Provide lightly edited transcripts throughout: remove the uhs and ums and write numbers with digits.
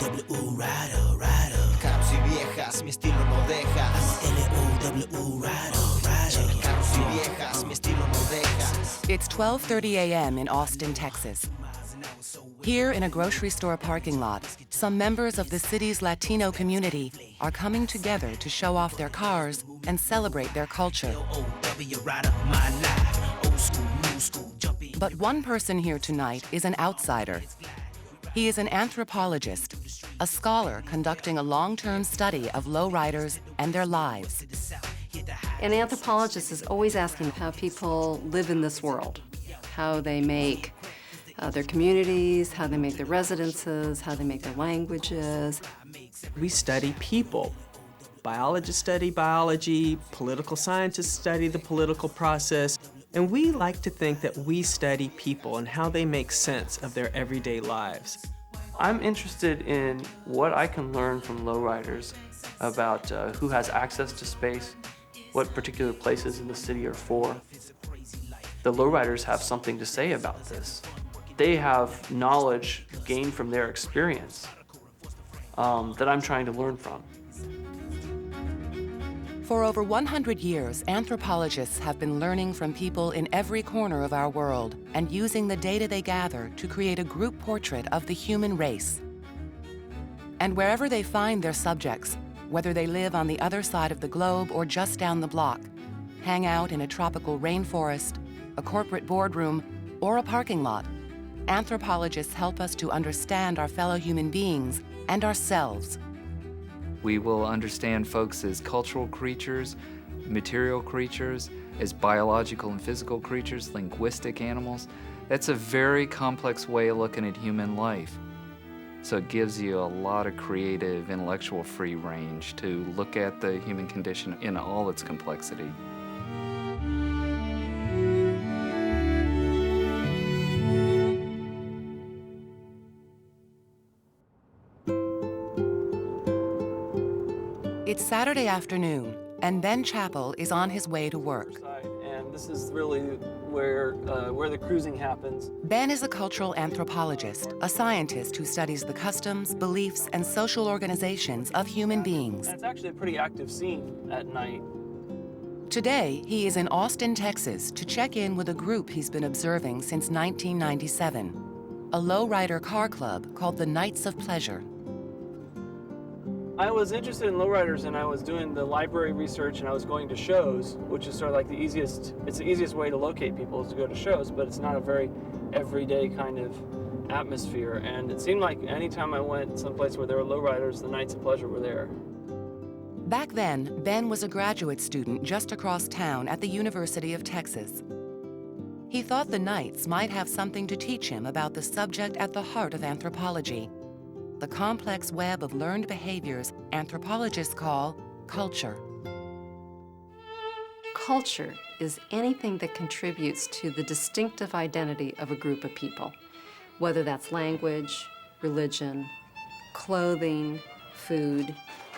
L-O-W, rider, rider. Carros y viejas, mi estilo no deja. L-O-W, rider, rider. Carros y viejas, mi estilo no deja. It's 12:30 a.m. in Austin, Texas. Here in a grocery store parking lot, some members of the city's Latino community are coming together to show off their cars and celebrate their culture. But one person here tonight is an outsider. He is an anthropologist, a scholar conducting a long-term study of lowriders and their lives. An anthropologist is always asking how people live in this world, how they make their communities, how they make their residences, how they make their languages. We study people. Biologists study biology, political scientists study the political process, and we like to think that we study people and how they make sense of their everyday lives. I'm interested in what I can learn from lowriders about who has access to space, what particular places in the city are for. The lowriders have something to say about this. They have knowledge gained from their experience that I'm trying to learn from. For over 100 years, anthropologists have been learning from people in every corner of our world and using the data they gather to create a group portrait of the human race. And wherever they find their subjects, whether they live on the other side of the globe or just down the block, hang out in a tropical rainforest, a corporate boardroom, or a parking lot, anthropologists help us to understand our fellow human beings and ourselves. We will understand folks as cultural creatures, material creatures, as biological and physical creatures, linguistic animals. That's a very complex way of looking at human life. So it gives you a lot of creative, intellectual free range to look at the human condition in all its complexity. It's Saturday afternoon, and Ben Chappell is on his way to work. And this is really where the cruising happens. Ben is a cultural anthropologist, a scientist who studies the customs, beliefs, and social organizations of human beings. And it's actually a pretty active scene at night. Today, he is in Austin, Texas, to check in with a group he's been observing since 1997, a lowrider car club called the Knights of Pleasure. I was interested in lowriders, and I was doing the library research, and I was going to shows, which is sort of like it's the easiest way to locate people is to go to shows, but it's not a very everyday kind of atmosphere. And it seemed like anytime I went someplace where there were lowriders, the Knights of Pleasure were there. Back then, Ben was a graduate student just across town at the University of Texas. He thought the Knights might have something to teach him about the subject at the heart of anthropology, the complex web of learned behaviors anthropologists call culture. Culture is anything that contributes to the distinctive identity of a group of people, whether that's language, religion, clothing, food.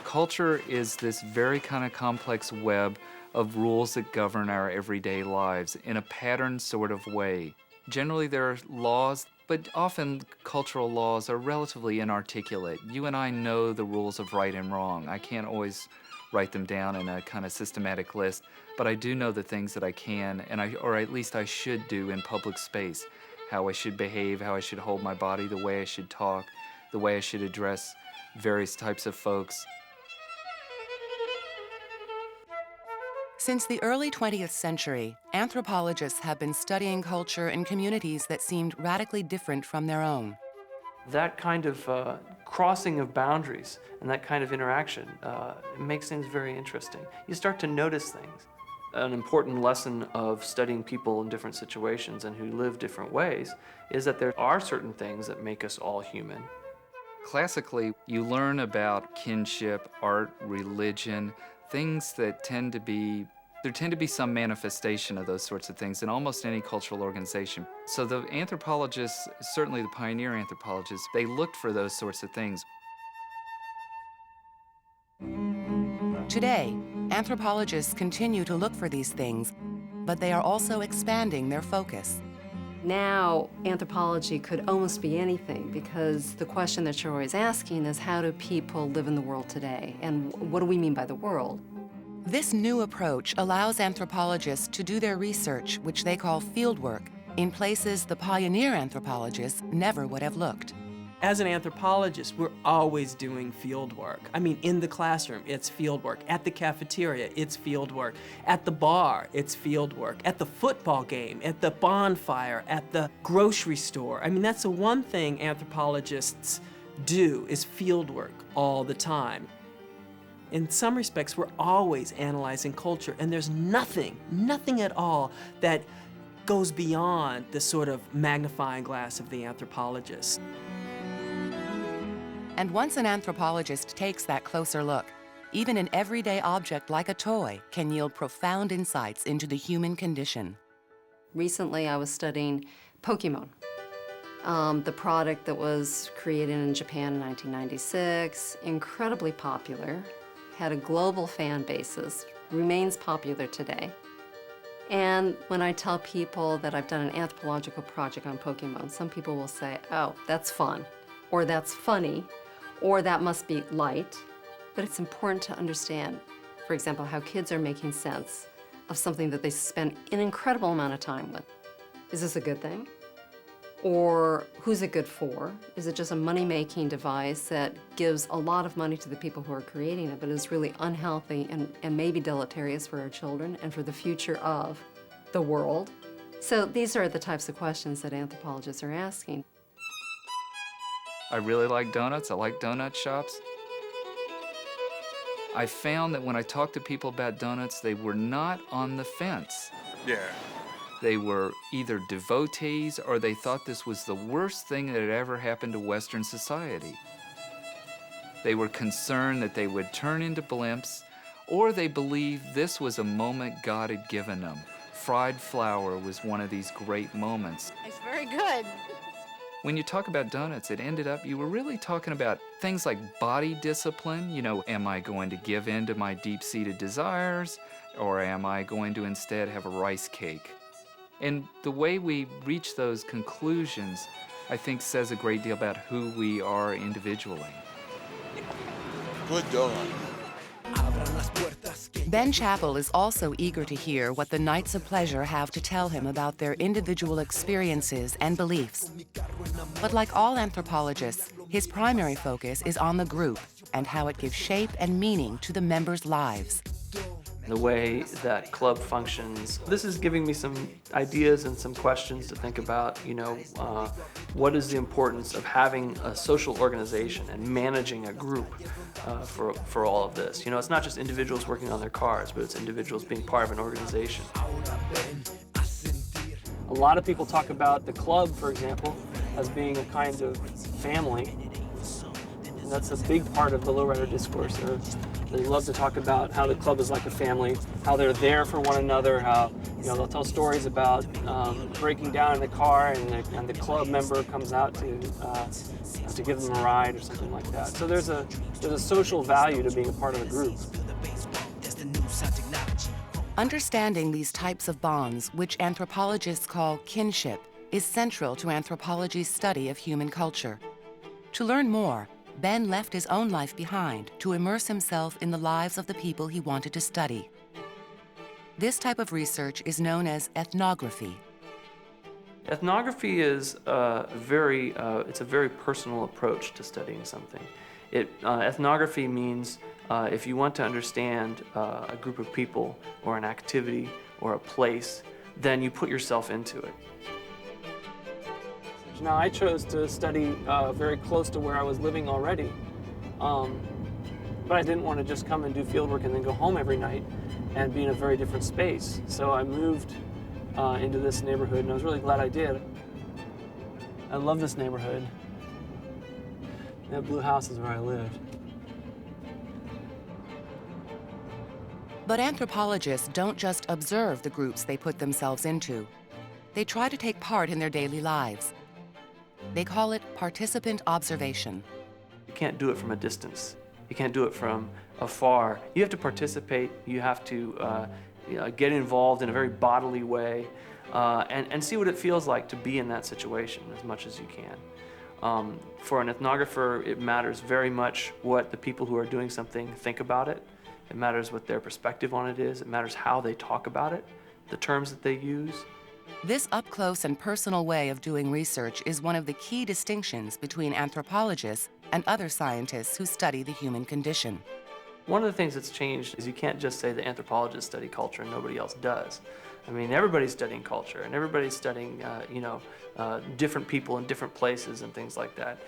Culture is this very kind of complex web of rules that govern our everyday lives in a patterned sort of way. Generally, there are laws, but often cultural laws are relatively inarticulate. You and I know the rules of right and wrong. I can't always write them down in a kind of systematic list, but I do know the things that I can, or at least I should do in public space. How I should behave, how I should hold my body, the way I should talk, the way I should address various types of folks. Since the early 20th century, anthropologists have been studying culture in communities that seemed radically different from their own. That kind of crossing of boundaries and that kind of interaction makes things very interesting. You start to notice things. An important lesson of studying people in different situations and who live different ways is that there are certain things that make us all human. Classically, you learn about kinship, art, religion, things that tend to be some manifestation of those sorts of things in almost any cultural organization. So the anthropologists, certainly the pioneer anthropologists, they looked for those sorts of things. Today, anthropologists continue to look for these things, but they are also expanding their focus. Now, anthropology could almost be anything, because the question that you're always asking is, how do people live in the world today? And what do we mean by the world? This new approach allows anthropologists to do their research, which they call fieldwork, in places the pioneer anthropologists never would have looked. As an anthropologist, we're always doing field work. I mean, in the classroom, it's field work. At the cafeteria, it's field work. At the bar, it's field work. At the football game, at the bonfire, at the grocery store. I mean, that's the one thing anthropologists do, is field work all the time. In some respects, we're always analyzing culture, and there's nothing at all that goes beyond the sort of magnifying glass of the anthropologist. And once an anthropologist takes that closer look, even an everyday object like a toy can yield profound insights into the human condition. Recently, I was studying Pokemon, the product that was created in Japan in 1996, incredibly popular, had a global fan basis, remains popular today. And when I tell people that I've done an anthropological project on Pokemon, some people will say, oh, that's fun, or that's funny, or that must be light. But it's important to understand, for example, how kids are making sense of something that they spend an incredible amount of time with. Is this a good thing? Or who's it good for? Is it just a money-making device that gives a lot of money to the people who are creating it, but is really unhealthy and maybe deleterious for our children and for the future of the world? So these are the types of questions that anthropologists are asking. I really like donuts. I like donut shops. I found that when I talked to people about donuts, they were not on the fence. Yeah. They were either devotees or they thought this was the worst thing that had ever happened to Western society. They were concerned that they would turn into blimps, or they believed this was a moment God had given them. Fried flour was one of these great moments. It's very good. When you talk about donuts, it ended up, you were really talking about things like body discipline. You know, am I going to give in to my deep-seated desires, or am I going to instead have a rice cake? And the way we reach those conclusions, I think, says a great deal about who we are individually. Good donut. Ben Chappell is also eager to hear what the Knights of Pleasure have to tell him about their individual experiences and beliefs. But like all anthropologists, his primary focus is on the group and how it gives shape and meaning to the members' lives. The way that club functions. This is giving me some ideas and some questions to think about, what is the importance of having a social organization and managing a group for all of this. You know, it's not just individuals working on their cars, but it's individuals being part of an organization. A lot of people talk about the club, for example, as being a kind of family. And that's a big part of the lowrider discourse. They love to talk about how the club is like a family, how they're there for one another, how they'll tell stories about breaking down in the car and the club member comes out to give them a ride or something like that. So there's a social value to being a part of a group. Understanding these types of bonds, which anthropologists call kinship, is central to anthropology's study of human culture. To learn more, Ben left his own life behind to immerse himself in the lives of the people he wanted to study. This type of research is known as ethnography. Ethnography is it's a very personal approach to studying something. Ethnography means if you want to understand a group of people or an activity or a place, then you put yourself into it. Now, I chose to study very close to where I was living already, but I didn't want to just come and do fieldwork and then go home every night and be in a very different space. So I moved into this neighborhood, and I was really glad I did. I love this neighborhood. That blue house is where I lived. But anthropologists don't just observe the groups they put themselves into. They try to take part in their daily lives. They call it participant observation. You can't do it from a distance. You can't do it from afar. You have to participate. You have to get involved in a very bodily way. and see what it feels like to be in that situation as much as you can. For an ethnographer, it matters very much what the people who are doing something think about it. It matters what their perspective on it is. It matters how they talk about it, the terms that they use. This up-close and personal way of doing research is one of the key distinctions between anthropologists and other scientists who study the human condition. One of the things that's changed is you can't just say the anthropologists study culture and nobody else does. I mean, everybody's studying culture and everybody's studying, different people in different places and things like that.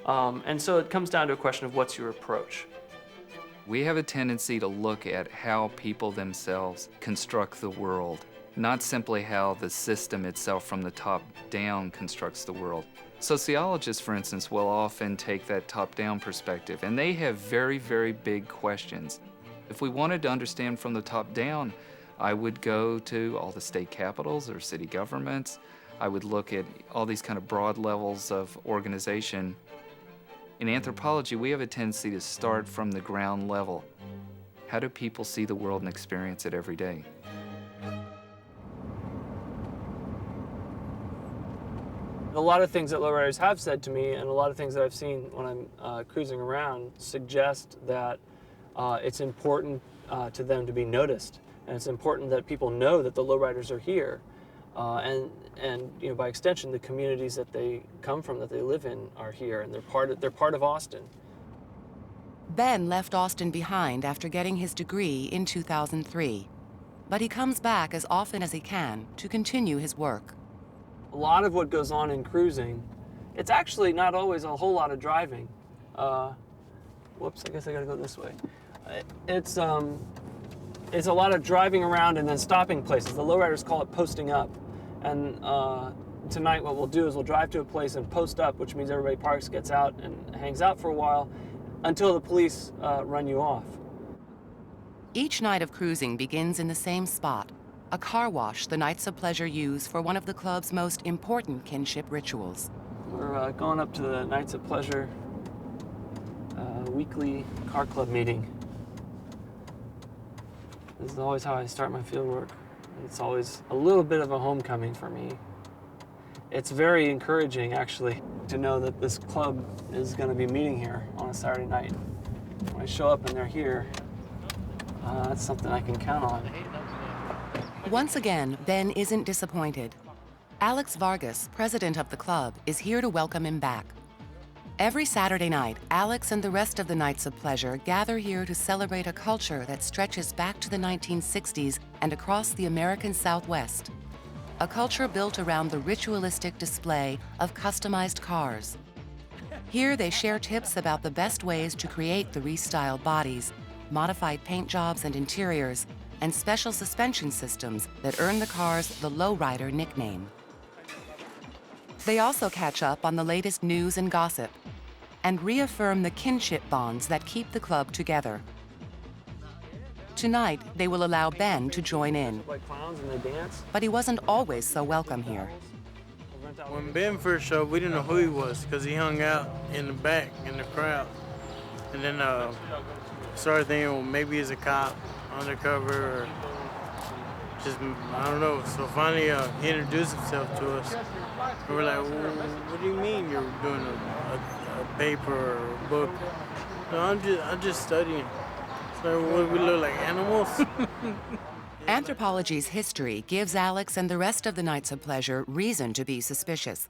And so it comes down to a question of what's your approach. We have a tendency to look at how people themselves construct the world, not simply how the system itself from the top down constructs the world. Sociologists, for instance, will often take that top-down perspective, and they have very, very big questions. If we wanted to understand from the top down, I would go to all the state capitals or city governments. I would look at all these kind of broad levels of organization. In anthropology, we have a tendency to start from the ground level. How do people see the world and experience it every day? A lot of things that lowriders have said to me and a lot of things that I've seen when I'm cruising around suggest that it's important to them to be noticed, and it's important that people know that the lowriders are here, and by extension the communities that they come from, that they live in, are here, and they're part of Austin. Ben left Austin behind after getting his degree in 2003, but he comes back as often as he can to continue his work. A lot of what goes on in cruising, it's actually not always a whole lot of driving. Whoops, I guess I gotta go this way. It's a lot of driving around and then stopping places. The lowriders call it posting up. And tonight what we'll do is we'll drive to a place and post up, which means everybody parks, gets out, and hangs out for a while until the police run you off. Each night of cruising begins in the same spot, a car wash the Knights of Pleasure use for one of the club's most important kinship rituals. We're going up to the Knights of Pleasure weekly car club meeting. This is always how I start my field work. It's always a little bit of a homecoming for me. It's very encouraging, actually, to know that this club is going to be meeting here on a Saturday night. When I show up and they're here, that's something I can count on. Once again, Ben isn't disappointed. Alex Vargas, president of the club, is here to welcome him back. Every Saturday night, Alex and the rest of the Knights of Pleasure gather here to celebrate a culture that stretches back to the 1960s and across the American Southwest. A culture built around the ritualistic display of customized cars. Here they share tips about the best ways to create the restyled bodies, modified paint jobs and interiors, and special suspension systems that earn the cars the lowrider nickname. They also catch up on the latest news and gossip and reaffirm the kinship bonds that keep the club together. Tonight, they will allow Ben to join in, but he wasn't always so welcome here. When Ben first showed up, we didn't know who he was because he hung out in the back in the crowd. And then started thinking, well, maybe he's a cop, undercover, or just, I don't know. So finally he introduced himself to us. And we're like, well, what do you mean you're doing a paper or a book? No, I'm just studying. So what, we look like animals? Anthropology's history gives Alex and the rest of the Knights of Pleasure reason to be suspicious.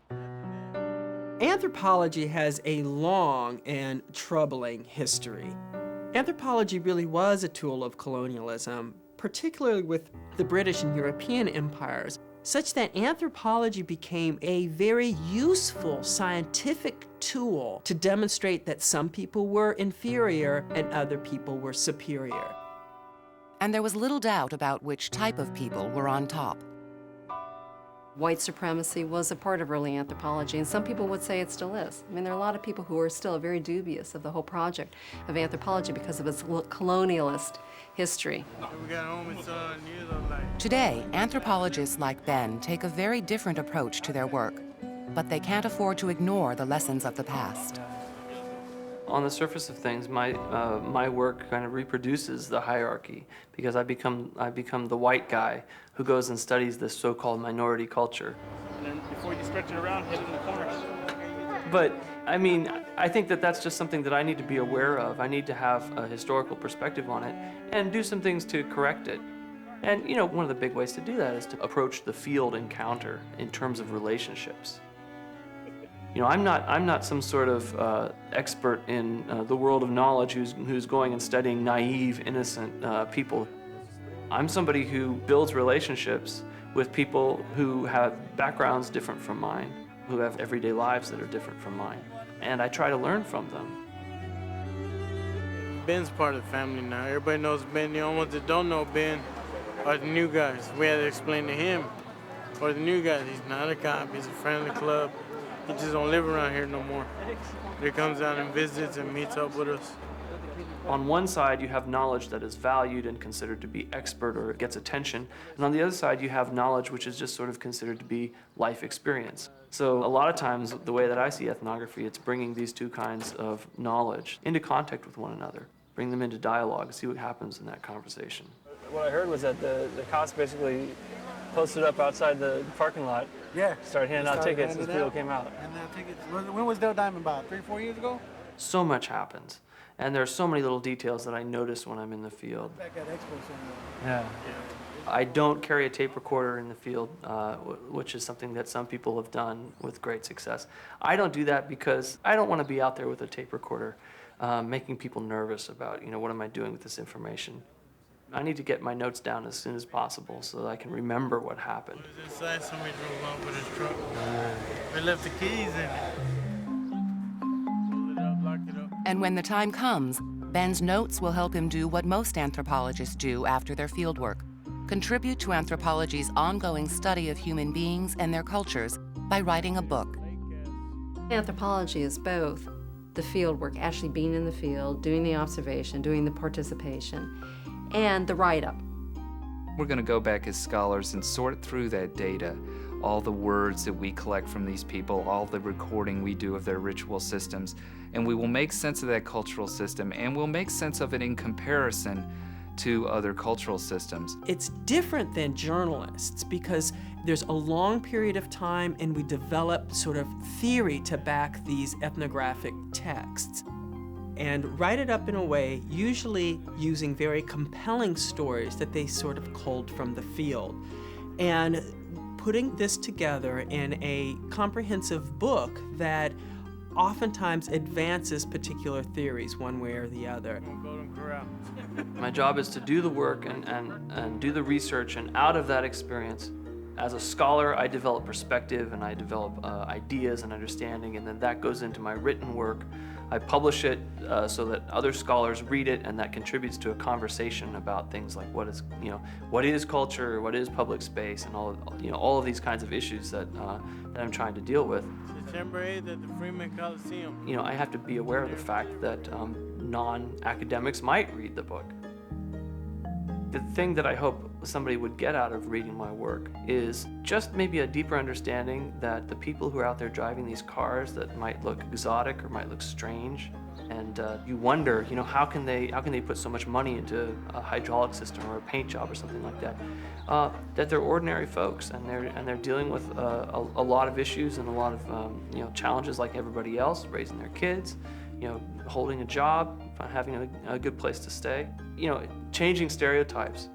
Anthropology has a long and troubling history. Anthropology really was a tool of colonialism, particularly with the British and European empires, such that anthropology became a very useful scientific tool to demonstrate that some people were inferior and other people were superior. And there was little doubt about which type of people were on top. White supremacy was a part of early anthropology, and some people would say it still is. I mean, there are a lot of people who are still very dubious of the whole project of anthropology because of its colonialist history. Today, anthropologists like Ben take a very different approach to their work, but they can't afford to ignore the lessons of the past. On the surface of things, my work kind of reproduces the hierarchy because I become the white guy who goes and studies this so-called minority culture. And then before you stretch it around, hit it in the corner. But I mean, I think that that's just something that I need to be aware of. I need to have a historical perspective on it and do some things to correct it. And you know, one of the big ways to do that is to approach the field encounter in terms of relationships. You know, I'm not some sort of expert in the world of knowledge who's going and studying naive, innocent people. I'm somebody who builds relationships with people who have backgrounds different from mine, who have everyday lives that are different from mine, and I try to learn from them. Ben's part of the family now. Everybody knows Ben. The only ones that don't know Ben are the new guys. We had to explain to him, or the new guys, he's not a cop, he's a friend of the club. He just don't live around here no more. He comes out and visits and meets up with us. On one side, you have knowledge that is valued and considered to be expert or gets attention, and on the other side, you have knowledge which is just sort of considered to be life experience. So a lot of times, the way that I see ethnography, it's bringing these two kinds of knowledge into contact with one another, bring them into dialogue, see what happens in that conversation. What I heard was that the cops basically posted up outside the parking lot. Yeah. Started handing out tickets as people came out. Handing out tickets. When was Dale Diamond about? 3-4 years ago? So much happens. And there are so many little details that I notice when I'm in the field. Back at Expo Center. Yeah. I don't carry a tape recorder in the field, which is something that some people have done with great success. I don't do that because I don't want to be out there with a tape recorder making people nervous about, you know, what am I doing with this information. I need to get my notes down as soon as possible so that I can remember what happened. Inside, somebody drove off with his truck. They left the keys in it. Pulled it up, locked it up. And when the time comes, Ben's notes will help him do what most anthropologists do after their fieldwork: contribute to anthropology's ongoing study of human beings and their cultures by writing a book. Anthropology is both the field work, actually being in the field, doing the observation, doing the participation, and the write-up. We're going to go back as scholars and sort through that data, all the words that we collect from these people, all the recording we do of their ritual systems, and we will make sense of that cultural system, and we'll make sense of it in comparison to other cultural systems. It's different than journalists because there's a long period of time and we develop sort of theory to back these ethnographic texts and write it up in a way, usually using very compelling stories that they sort of culled from the field. And putting this together in a comprehensive book that oftentimes advances particular theories one way or the other. My job is to do the work and do the research, and out of that experience, as a scholar, I develop perspective and I develop ideas and understanding, and then that goes into my written work. I publish it so that other scholars read it, and that contributes to a conversation about things like what is culture, what is public space, and all of these kinds of issues that I'm trying to deal with. September 8th at the Freeman Coliseum. You know, I have to be aware of the fact that non-academics might read the book. The thing that I hope somebody would get out of reading my work is just maybe a deeper understanding that the people who are out there driving these cars that might look exotic or might look strange, and you wonder, you know, how can they put so much money into a hydraulic system or a paint job or something like that? That they're ordinary folks, and they're dealing with a lot of issues and a lot of challenges like everybody else, raising their kids, holding a job, having a good place to stay, changing stereotypes.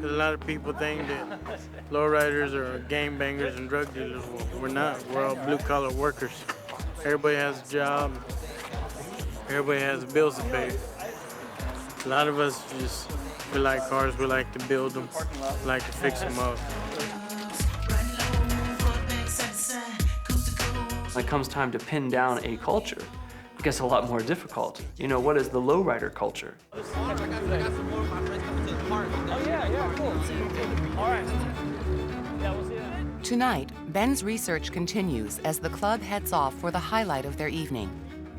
A lot of people think that lowriders are gangbangers and drug dealers. Well, we're not. We're all blue-collar workers. Everybody has a job. Everybody has bills to pay. A lot of us we like cars. We like to build them. We like to fix them up. When it comes time to pin down a culture, it gets a lot more difficult. What is the lowrider culture? Tonight, Ben's research continues as the club heads off for the highlight of their evening,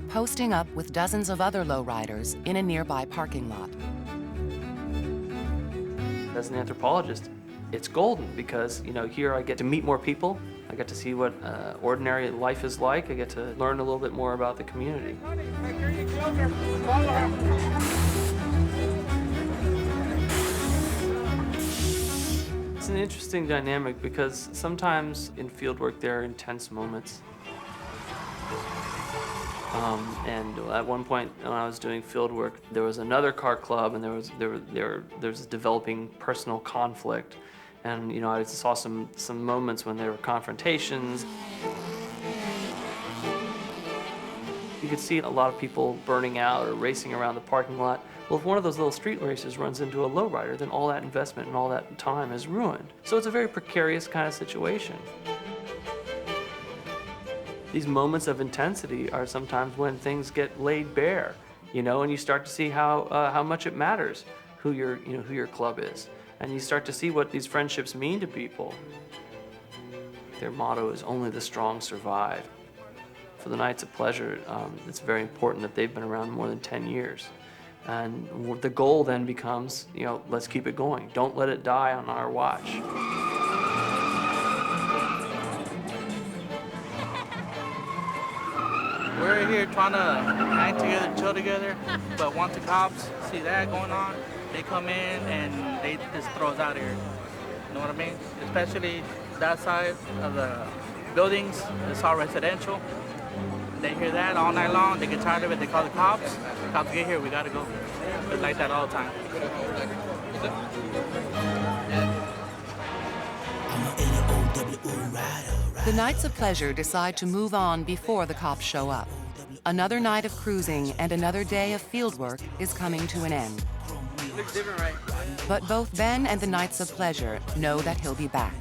posting up with dozens of other lowriders in a nearby parking lot. As an anthropologist, It's golden because, you know, here I get to meet more people. I get to see what ordinary life is like. I get to learn a little bit more about the community. It's an interesting dynamic because sometimes in fieldwork there are intense moments. And at one point when I was doing field work, there was another car club, and there was developing personal conflict, and you know, I saw some moments when there were confrontations. You could see a lot of people burning out or racing around the parking lot. Well, if one of those little street races runs into a lowrider, then all that investment and all that time is ruined. So it's a very precarious kind of situation. These moments of intensity are sometimes when things get laid bare, you know, and you start to see how much it matters who your club is, and you start to see what these friendships mean to people. Their motto is "Only the strong survive." For the Knights of Pleasure, it's very important that they've been around more than 10 years, and the goal then becomes, you know, let's keep it going. Don't let it die on our watch. We're here trying to hang together, chill together, but once the cops see that going on, they come in and they just throw us out of here. You know what I mean? Especially that side of the buildings, it's all residential. They hear that all night long, they get tired of it, they call the cops. The cops get here, we gotta go. It's like that all the time. The Knights of Pleasure decide to move on before the cops show up. Another night of cruising and another day of fieldwork is coming to an end. Looks different, right? But both Ben and the Knights of Pleasure know that he'll be back.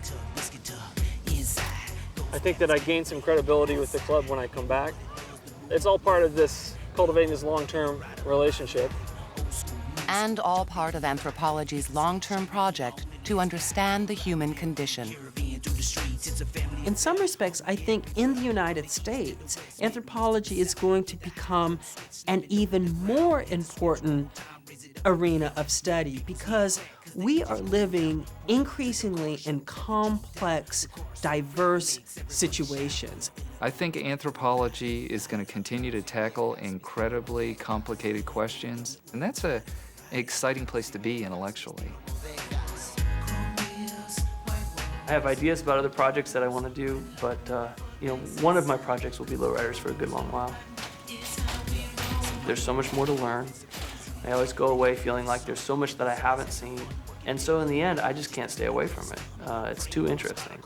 I think that I gained some credibility with the club when I come back. It's all part of this, cultivating this long-term relationship. And all part of Anthropology's long-term project to understand the human condition. In some respects, I think in the United States, anthropology is going to become an even more important arena of study because we are living increasingly in complex, diverse situations. I think anthropology is going to continue to tackle incredibly complicated questions, and that's an exciting place to be intellectually. I have ideas about other projects that I want to do, but you know, one of my projects will be lowriders for a good long while. There's so much more to learn. I always go away feeling like there's so much that I haven't seen, and so in the end, I just can't stay away from it. It's too interesting.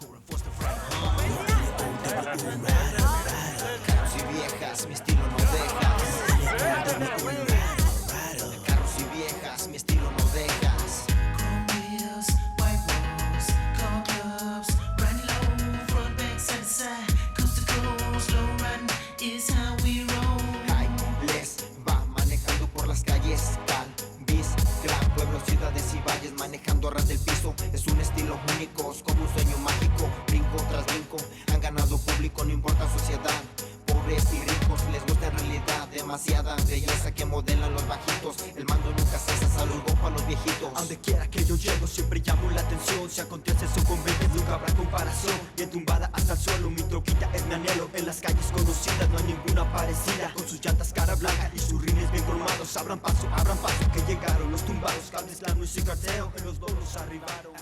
Manejando ras del piso, es un estilo único, es como un sueño mágico, brinco tras brinco, han ganado público, no importa sociedad, pobres y ricos, les gusta en realidad, demasiada belleza que modelan los bajitos, el mando nunca cesa, saludo para los viejitos. A donde quiera que yo llego siempre llamo la atención, si acontece eso con 20 nunca habrá comparación, bien tumbada hasta el suelo, mi troquita es mi anhelo, en las calles conocidas no hay ninguna parecida, con sus llantas cara blanca y sus rines bien colmados, abran paso, que llegaron los tumbados, cables, la música carteo, en los donos arribaron.